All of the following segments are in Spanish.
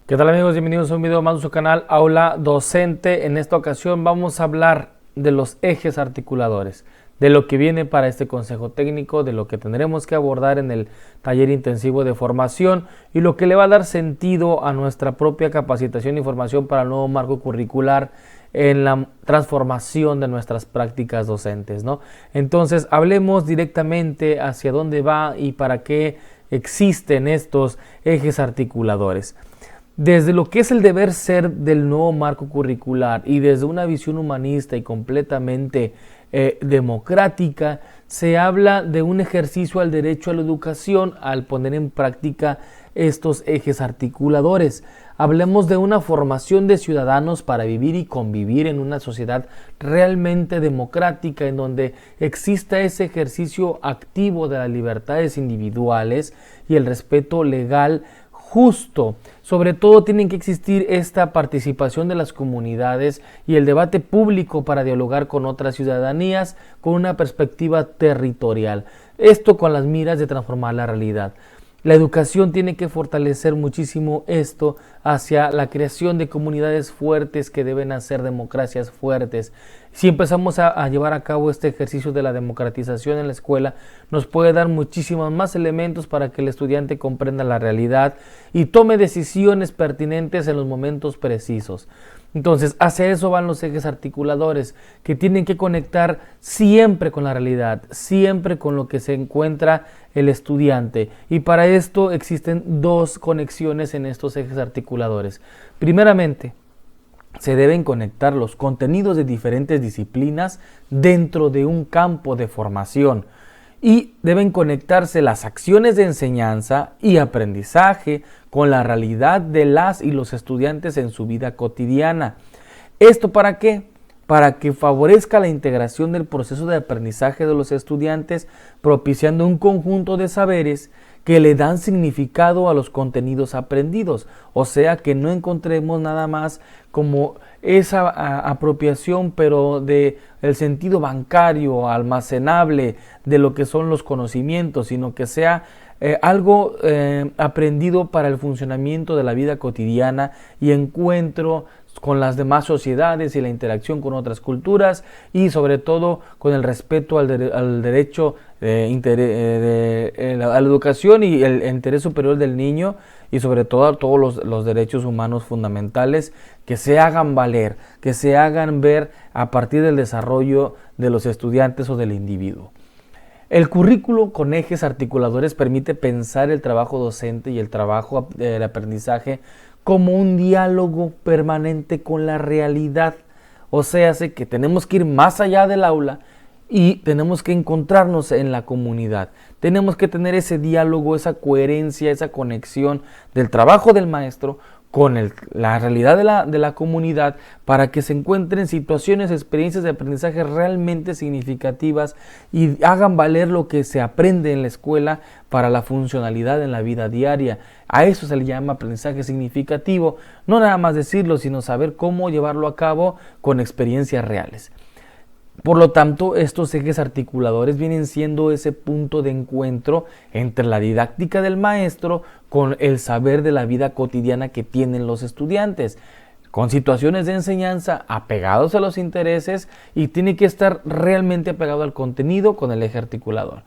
¿Qué tal, amigos? Bienvenidos a un video más de su canal Aula Docente. En esta ocasión vamos a hablar de los ejes articuladores, de lo que viene para este consejo técnico, de lo que tendremos que abordar en el taller intensivo de formación y lo que le va a dar sentido a nuestra propia capacitación y formación para el nuevo marco curricular en la transformación de nuestras prácticas docentes, ¿no? Entonces, hablemos directamente hacia dónde va y para qué existen estos ejes articuladores. Desde lo que es el deber ser del nuevo marco curricular y desde una visión humanista y completamente democrática, se habla de un ejercicio al derecho a la educación al poner en práctica estos ejes articuladores. Hablemos de una formación de ciudadanos para vivir y convivir en una sociedad realmente democrática, en donde exista ese ejercicio activo de las libertades individuales y el respeto legal justo. Sobre todo tienen que existir esta participación de las comunidades y el debate público para dialogar con otras ciudadanías con una perspectiva territorial. Esto con las miras de transformar la realidad. La educación tiene que fortalecer muchísimo esto hacia la creación de comunidades fuertes que deben hacer democracias fuertes. Si empezamos a llevar a cabo este ejercicio de la democratización en la escuela, nos puede dar muchísimos más elementos para que el estudiante comprenda la realidad y tome decisiones pertinentes en los momentos precisos. Entonces, hacia eso van los ejes articuladores, que tienen que conectar siempre con la realidad, siempre con lo que se encuentra el estudiante. Y para esto existen dos conexiones en estos ejes articuladores. Primeramente, se deben conectar los contenidos de diferentes disciplinas dentro de un campo de formación. Y deben conectarse las acciones de enseñanza y aprendizaje con la realidad de las y los estudiantes en su vida cotidiana. ¿Esto para qué? Para que favorezca la integración del proceso de aprendizaje de los estudiantes, propiciando un conjunto de saberes que le dan significado a los contenidos aprendidos. O sea, que no encontremos nada más como esa apropiación, pero de el sentido bancario, almacenable de lo que son los conocimientos, sino que sea algo aprendido para el funcionamiento de la vida cotidiana y encuentro con las demás sociedades y la interacción con otras culturas y sobre todo con el respeto al derecho a la educación y el interés superior del niño y sobre todo a todos los derechos humanos fundamentales que se hagan valer, que se hagan ver a partir del desarrollo de los estudiantes o del individuo. El currículo con ejes articuladores permite pensar el trabajo docente y el trabajo del aprendizaje como un diálogo permanente con la realidad. O sea, hace que tenemos que ir más allá del aula y tenemos que encontrarnos en la comunidad. Tenemos que tener ese diálogo, esa coherencia, esa conexión del trabajo del maestro con la realidad de la comunidad para que se encuentren situaciones, experiencias de aprendizaje realmente significativas y hagan valer lo que se aprende en la escuela para la funcionalidad en la vida diaria. A eso se le llama aprendizaje significativo, no nada más decirlo, sino saber cómo llevarlo a cabo con experiencias reales. Por lo tanto, estos ejes articuladores vienen siendo ese punto de encuentro entre la didáctica del maestro con el saber de la vida cotidiana que tienen los estudiantes, con situaciones de enseñanza apegados a los intereses y tiene que estar realmente apegado al contenido con el eje articulador.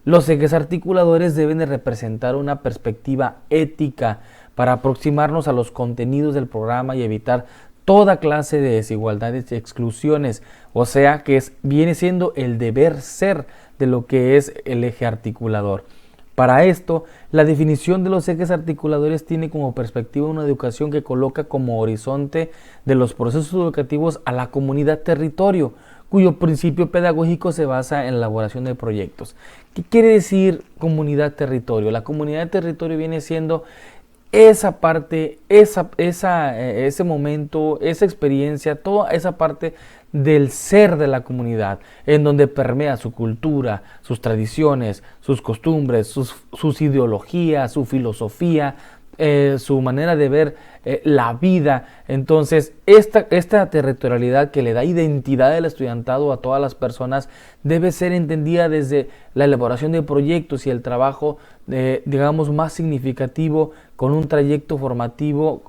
Los ejes articuladores deben de representar una perspectiva ética para aproximarnos a los contenidos del programa y evitar toda clase de desigualdades y exclusiones, o sea que viene siendo el deber ser de lo que es el eje articulador. Para esto, la definición de los ejes articuladores tiene como perspectiva una educación que coloca como horizonte de los procesos educativos a la comunidad territorio, cuyo principio pedagógico se basa en la elaboración de proyectos. ¿Qué quiere decir comunidad territorio? La comunidad territorio viene siendo esa parte, ese momento, esa experiencia, toda esa parte del ser de la comunidad, en donde permea su cultura, sus tradiciones, sus costumbres, sus ideologías, su filosofía, su manera de ver la vida. Entonces, esta territorialidad que le da identidad al estudiantado a todas las personas debe ser entendida desde la elaboración de proyectos y el trabajo, digamos, más significativo con un trayecto formativo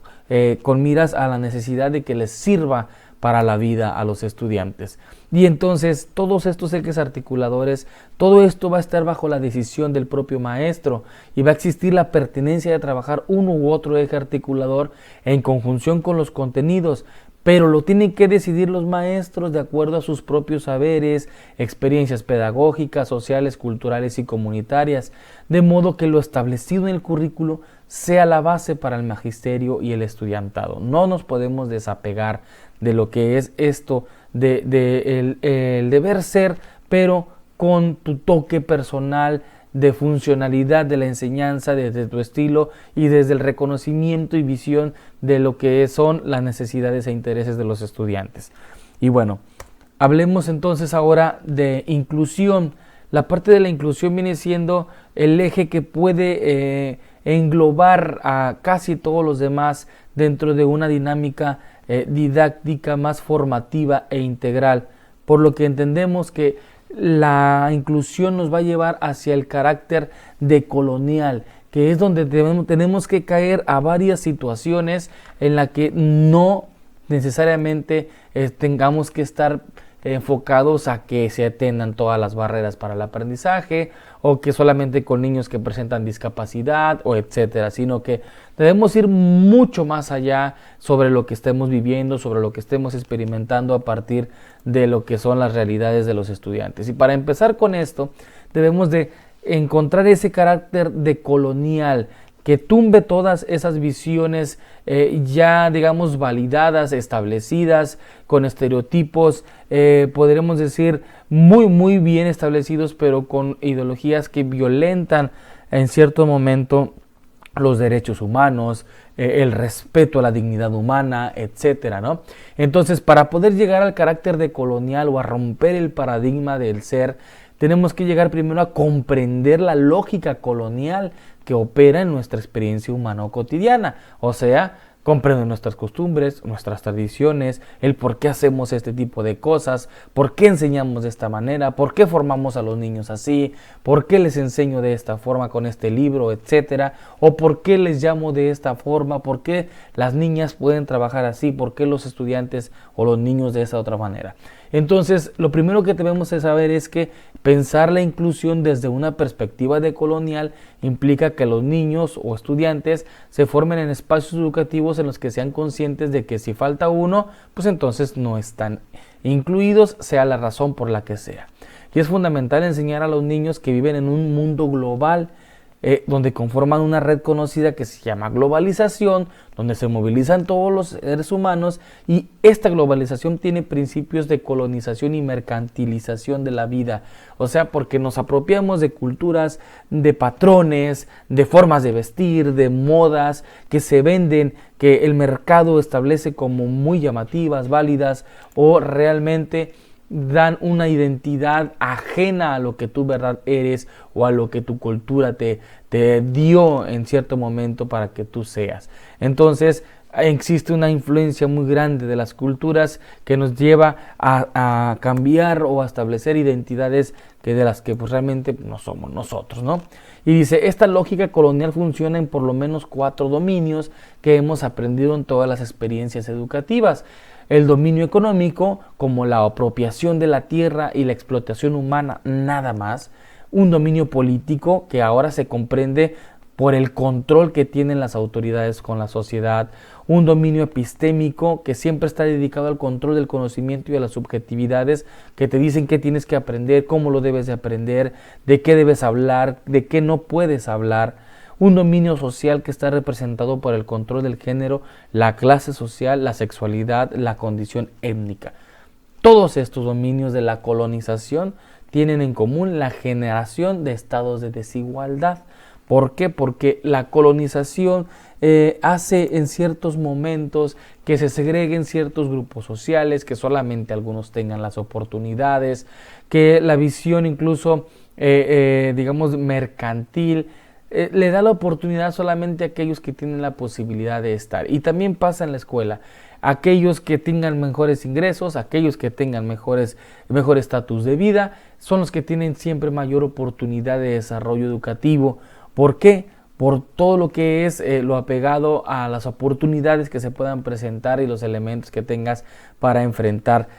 con miras a la necesidad de que les sirva para la vida a los estudiantes. Y entonces todos estos ejes articuladores, todo esto va a estar bajo la decisión del propio maestro y va a existir la pertinencia de trabajar uno u otro eje articulador en conjunción con los contenidos, pero lo tienen que decidir los maestros de acuerdo a sus propios saberes, experiencias pedagógicas, sociales, culturales y comunitarias, de modo que lo establecido en el currículo sea la base para el magisterio y el estudiantado. No nos podemos desapegar de lo que es esto, el deber ser, pero con tu toque personal de funcionalidad de la enseñanza, desde tu estilo y desde el reconocimiento y visión de lo que son las necesidades e intereses de los estudiantes. Y bueno, hablemos entonces ahora de inclusión. La parte de la inclusión viene siendo el eje que puede englobar a casi todos los demás dentro de una dinámica didáctica más formativa e integral, por lo que entendemos que la inclusión nos va a llevar hacia el carácter decolonial, que es donde tenemos que caer a varias situaciones en las que no necesariamente tengamos que estar enfocados a que se atendan todas las barreras para el aprendizaje o que solamente con niños que presentan discapacidad o etcétera, sino que debemos ir mucho más allá sobre lo que estemos viviendo, sobre lo que estemos experimentando a partir de lo que son las realidades de los estudiantes. Y para empezar con esto, debemos de encontrar ese carácter decolonial que tumbe todas esas visiones ya digamos validadas, establecidas, con estereotipos, podríamos decir muy bien establecidos, pero con ideologías que violentan en cierto momento los derechos humanos, el respeto a la dignidad humana, etcétera, ¿no? Entonces, para poder llegar al carácter decolonial o a romper el paradigma del ser, tenemos que llegar primero a comprender la lógica colonial que opera en nuestra experiencia humana cotidiana, o sea, comprender nuestras costumbres, nuestras tradiciones, el por qué hacemos este tipo de cosas, por qué enseñamos de esta manera, por qué formamos a los niños así, por qué les enseño de esta forma con este libro, etcétera, o por qué les llamo de esta forma, por qué las niñas pueden trabajar así, por qué los estudiantes o los niños de esa otra manera. Entonces, lo primero que debemos de saber es que pensar la inclusión desde una perspectiva decolonial implica que los niños o estudiantes se formen en espacios educativos en los que sean conscientes de que si falta uno, pues entonces no están incluidos, sea la razón por la que sea. Y es fundamental enseñar a los niños que viven en un mundo global, donde conforman una red conocida que se llama globalización, donde se movilizan todos los seres humanos, y esta globalización tiene principios de colonización y mercantilización de la vida, o sea, porque nos apropiamos de culturas, de patrones, de formas de vestir, de modas que se venden, que el mercado establece como muy llamativas, válidas o realmente dan una identidad ajena a lo que tú verdad eres o a lo que tu cultura te dio en cierto momento para que tú seas. Entonces existe una influencia muy grande de las culturas que nos lleva a cambiar o a establecer identidades que de las que pues realmente no somos nosotros, ¿no? Y dice, esta lógica colonial funciona en por lo menos 4 dominios que hemos aprendido en todas las experiencias educativas. El dominio económico, como la apropiación de la tierra y la explotación humana, nada más. Un dominio político, que ahora se comprende por el control que tienen las autoridades con la sociedad. Un dominio epistémico, que siempre está dedicado al control del conocimiento y a las subjetividades, que te dicen qué tienes que aprender, cómo lo debes de aprender, de qué debes hablar, de qué no puedes hablar. Un dominio social que está representado por el control del género, la clase social, la sexualidad, la condición étnica. Todos estos dominios de la colonización tienen en común la generación de estados de desigualdad. ¿Por qué? Porque la colonización hace en ciertos momentos que se segreguen ciertos grupos sociales, que solamente algunos tengan las oportunidades, que la visión incluso, digamos, mercantil, le da la oportunidad solamente a aquellos que tienen la posibilidad de estar. Y también pasa en la escuela. Aquellos que tengan mejores ingresos, aquellos que tengan mejor estatus de vida, son los que tienen siempre mayor oportunidad de desarrollo educativo. ¿Por qué? por todo lo que es lo apegado a las oportunidades que se puedan presentar y los elementos que tengas para enfrentar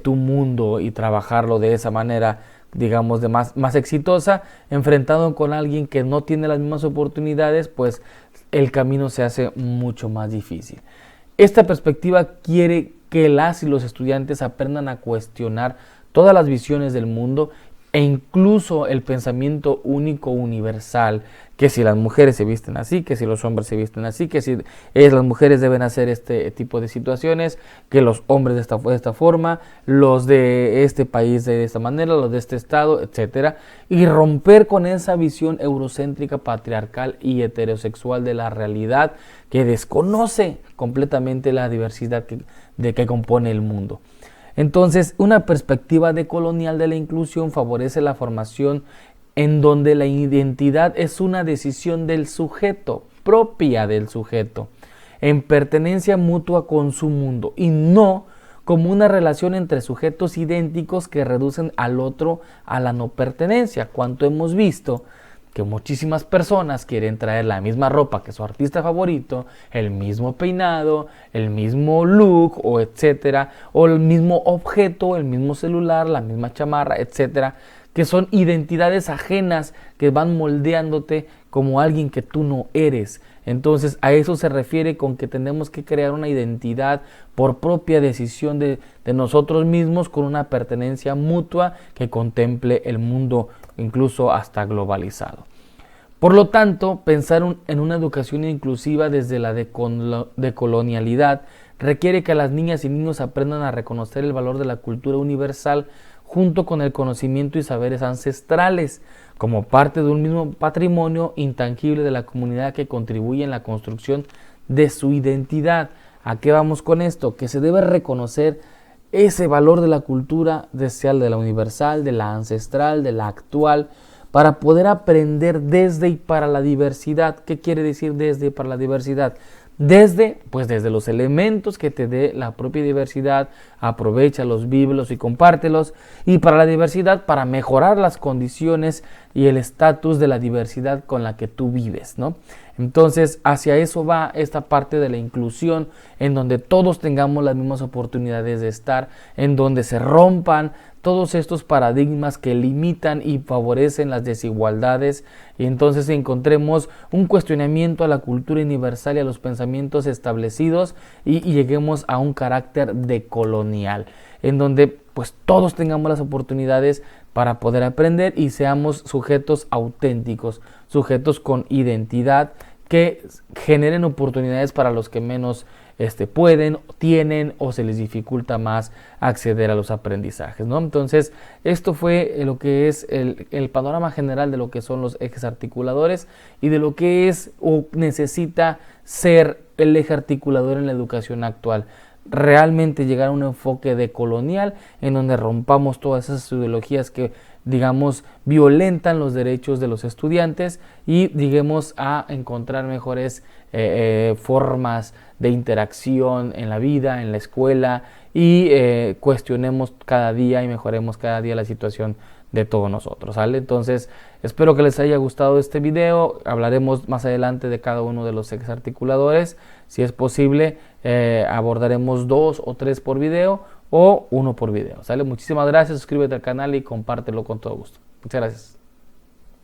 tu mundo y trabajarlo de esa manera, digamos, de más exitosa. Enfrentado con alguien que no tiene las mismas oportunidades, pues el camino se hace mucho más difícil. Esta perspectiva quiere que las y los estudiantes aprendan a cuestionar todas las visiones del mundo e incluso el pensamiento único universal, que si las mujeres se visten así, que si los hombres se visten así, que si las mujeres deben hacer este tipo de situaciones, que los hombres de esta forma, los de este país de esta manera, los de este estado, etcétera, y romper con esa visión eurocéntrica, patriarcal y heterosexual de la realidad que desconoce completamente la diversidad que compone el mundo. Entonces, una perspectiva decolonial de la inclusión favorece la formación en donde la identidad es una decisión del sujeto, propia del sujeto, en pertenencia mutua con su mundo y no como una relación entre sujetos idénticos que reducen al otro a la no pertenencia. Cuanto hemos visto que muchísimas personas quieren traer la misma ropa que su artista favorito, el mismo peinado, el mismo look, o etcétera, o el mismo objeto, el mismo celular, la misma chamarra, etcétera, que son identidades ajenas que van moldeándote como alguien que tú no eres. Entonces a eso se refiere con que tenemos que crear una identidad por propia decisión de nosotros mismos, con una pertenencia mutua que contemple el mundo, incluso hasta globalizado. Por lo tanto, pensar en una educación inclusiva desde la decolonialidad requiere que las niñas y niños aprendan a reconocer el valor de la cultura universal junto con el conocimiento y saberes ancestrales, como parte de un mismo patrimonio intangible de la comunidad que contribuye en la construcción de su identidad. ¿A qué vamos con esto? Que se debe reconocer ese valor de la cultura, sea de la universal, de la ancestral, de la actual, para poder aprender desde y para la diversidad. ¿Qué quiere decir desde y para la diversidad? Desde los elementos que te dé la propia diversidad, aprovéchalos, vívelos y compártelos. Y para la diversidad, para mejorar las condiciones y el estatus de la diversidad con la que tú vives, ¿no? Entonces, hacia eso va esta parte de la inclusión, en donde todos tengamos las mismas oportunidades de estar, en donde se rompan todos estos paradigmas que limitan y favorecen las desigualdades, y entonces encontremos un cuestionamiento a la cultura universal y a los pensamientos establecidos y lleguemos a un carácter decolonial, en donde pues todos tengamos las oportunidades para poder aprender y seamos sujetos auténticos, sujetos con identidad, que generen oportunidades para los que menos pueden, tienen o se les dificulta más acceder a los aprendizajes, ¿no? Entonces, esto fue lo que es el panorama general de lo que son los ejes articuladores y de lo que es o necesita ser el eje articulador en la educación actual. Realmente llegar a un enfoque decolonial en donde rompamos todas esas ideologías que, digamos, violentan los derechos de los estudiantes y lleguemos a encontrar mejores formas de interacción en la vida, en la escuela, y cuestionemos cada día y mejoremos cada día la situación de todos nosotros, ¿sale? Entonces, espero que les haya gustado este video. Hablaremos más adelante de cada uno de los ejes articuladores. Si es posible, abordaremos 2 o 3 por video o 1 por video, ¿sale? Muchísimas gracias, suscríbete al canal y compártelo con todo gusto. Muchas gracias.